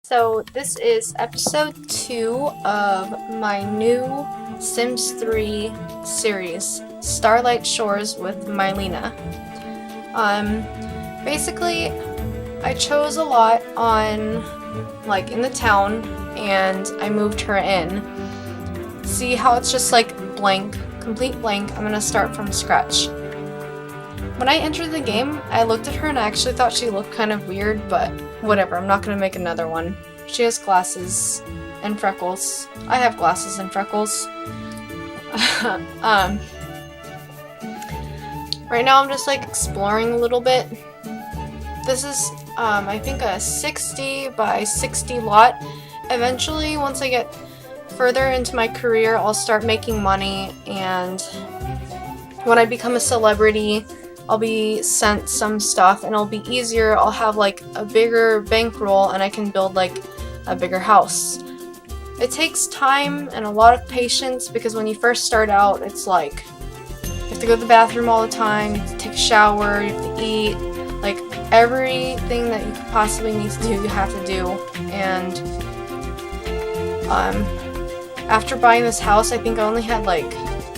So this is episode 2 of my new Sims 3 series, Starlight Shores with Mylena. Basically, I chose a lot on, in the town, and I moved her in. See how it's just blank, complete blank? I'm gonna start from scratch. When I entered the game, I looked at her and I actually thought she looked kind of weird, but whatever, I'm not gonna make another one. She has glasses and freckles. I have glasses and freckles. Right now I'm just exploring a little bit. This is, I think a 60 by 60 lot. Eventually, once I get further into my career, I'll start making money, and when I become a celebrity, I'll be sent some stuff and it'll be easier. I'll have a bigger bankroll and I can build a bigger house. It takes time and a lot of patience because when you first start out, it's you have to go to the bathroom all the time, you have to take a shower, you have to eat, everything that you could possibly need to do, you have to do. And after buying this house, I think I only had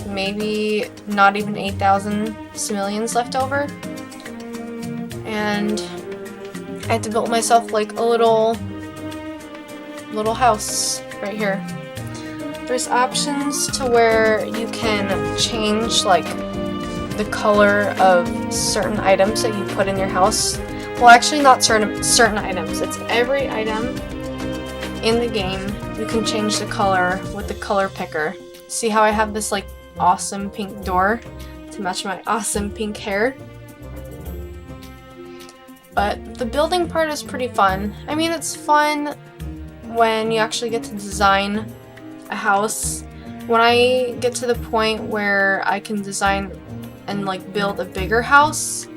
maybe not even 8,000 simoleons left over, and I had to build myself a little house right here. There's options to where you can change the color of certain items that you put in your house. Well, actually not certain items, it's every item in the game. You can change the color with the color picker. See how I have this awesome pink door to match my awesome pink hair? But the building part is pretty fun. I mean, it's fun when you actually get to design a house. When I get to the point where I can design and build a bigger house,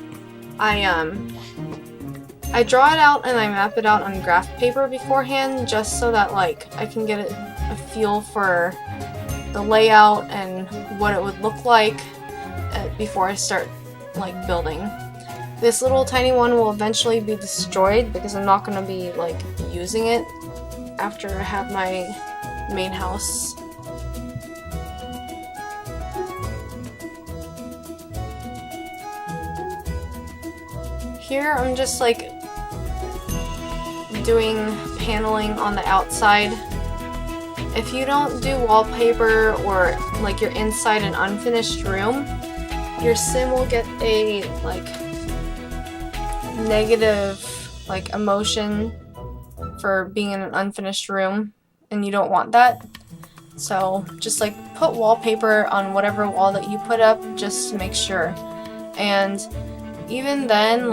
I draw it out and I map it out on graph paper beforehand, just so that I can get a feel for the layout and what it would look like before I start building. This little tiny one will eventually be destroyed because I'm not going to be using it after I have my main house. Here I'm just doing paneling on the outside. If you don't do wallpaper or you're inside an unfinished room, your sim will get a negative emotion for being in an unfinished room, and you don't want that. So just put wallpaper on whatever wall that you put up just to make sure. And even then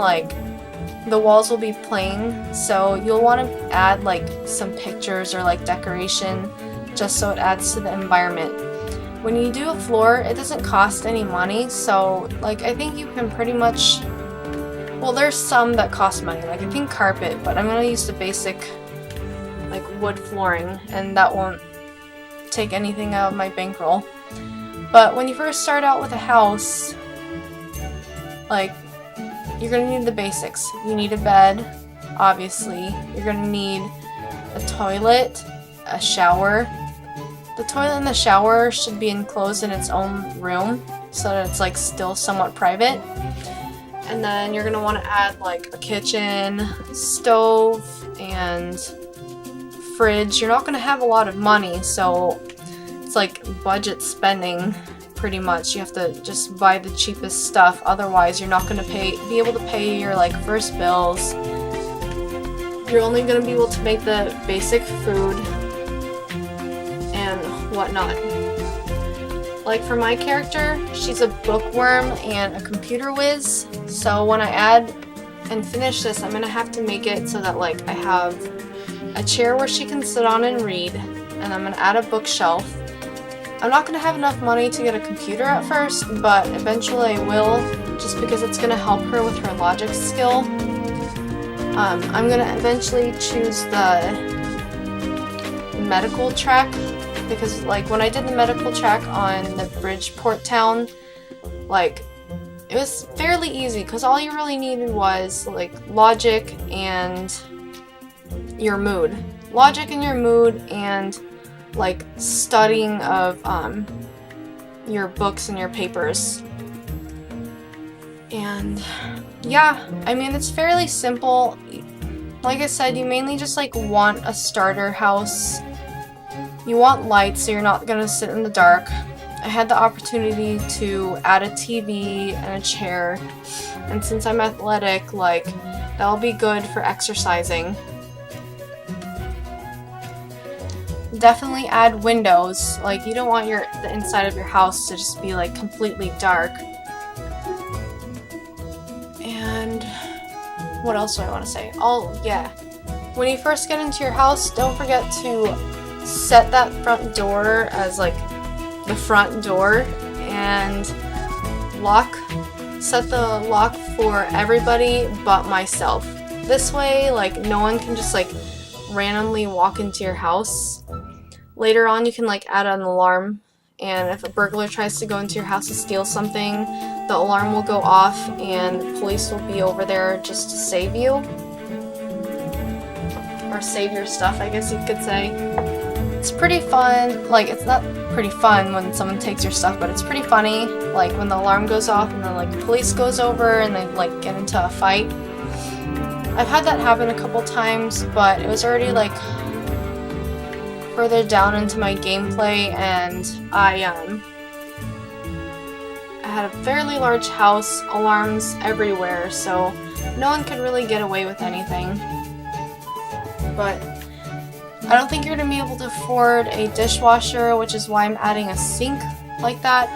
the walls will be plain, so you'll want to add some pictures or decoration just so it adds to the environment. When you do a floor, it doesn't cost any money, so I think you can pretty much, well, there's some that cost money, I think carpet, but I'm gonna use the basic wood flooring, and that won't take anything out of my bankroll. But when you first start out with a house, you're gonna need the basics. You need a bed, obviously. You're gonna need a toilet, a shower. The toilet and the shower should be enclosed in its own room so that it's still somewhat private. And then you're gonna want to add a kitchen, stove, and fridge. You're not gonna have a lot of money, so it's budget spending pretty much. You have to just buy the cheapest stuff, otherwise you're not gonna be able to pay your first bills. You're only gonna be able to make the basic food and whatnot. For my character, she's a bookworm and a computer whiz, so when I add and finish this, I'm gonna have to make it so that I have a chair where she can sit on and read, and I'm gonna add a bookshelf. I'm not gonna have enough money to get a computer at first, but eventually I will, just because it's gonna help her with her logic skill. I'm gonna eventually choose the medical track, because when I did the medical track on the Bridgeport town, it was fairly easy because all you really needed was logic and your mood. Logic in your mood and like studying of your books and your papers. And yeah, I mean, it's fairly simple. Like I said, you mainly just like want a starter house. You want light so you're not gonna sit in the dark. I had the opportunity to add a TV and a chair, and since I'm athletic, like, that'll be good for exercising. Definitely add windows. Like, you don't want the inside of your house to just be like completely dark. And what else do I want to say? Oh yeah, when you first get into your house, don't forget to set that front door as like the front door, and set the lock for everybody but myself. This way, like, no one can just like randomly walk into your house. Later on, you can like add an alarm, and if a burglar tries to go into your house to steal something, the alarm will go off and police will be over there just to save you. Or save your stuff, I guess you could say. It's pretty fun. Like, it's not pretty fun when someone takes your stuff, but it's pretty funny, like when the alarm goes off and then like police goes over and they like get into a fight. I've had that happen a couple times, but it was already like further down into my gameplay, and I had a fairly large house, alarms everywhere, so no one could really get away with anything. But I don't think you're going to be able to afford a dishwasher, which is why I'm adding a sink like that.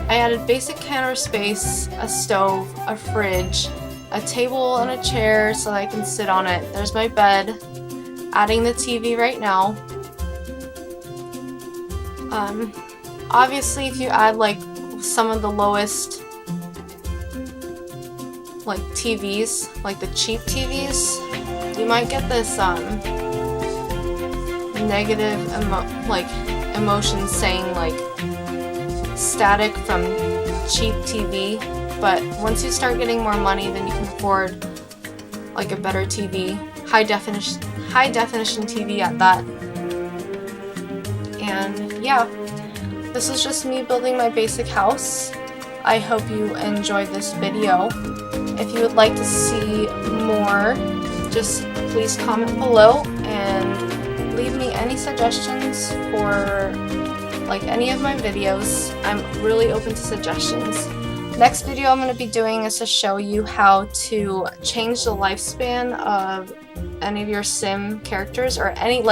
I added basic counter space, a stove, a fridge, a table and a chair so that I can sit on it. There's my bed. Adding the TV right now. Obviously, if you add like some of the lowest like TVs, like the cheap TVs, you might get this negative emotions saying like static from cheap TV, but once you start getting more money, then you can afford like a better TV, high definition TV at that. And yeah, this is just me building my basic house. I hope you enjoyed this video. If you would like to see more, just please comment below and leave me any suggestions for like any of my videos. I'm really open to suggestions. Next video I'm going to be doing is to show you how to change the lifespan of any of your sim characters, or any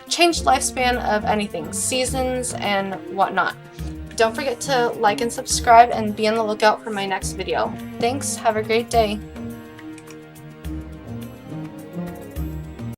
change lifespan of anything, seasons and whatnot. Don't forget to like and subscribe and be on the lookout for my next video. Thanks, have a great day.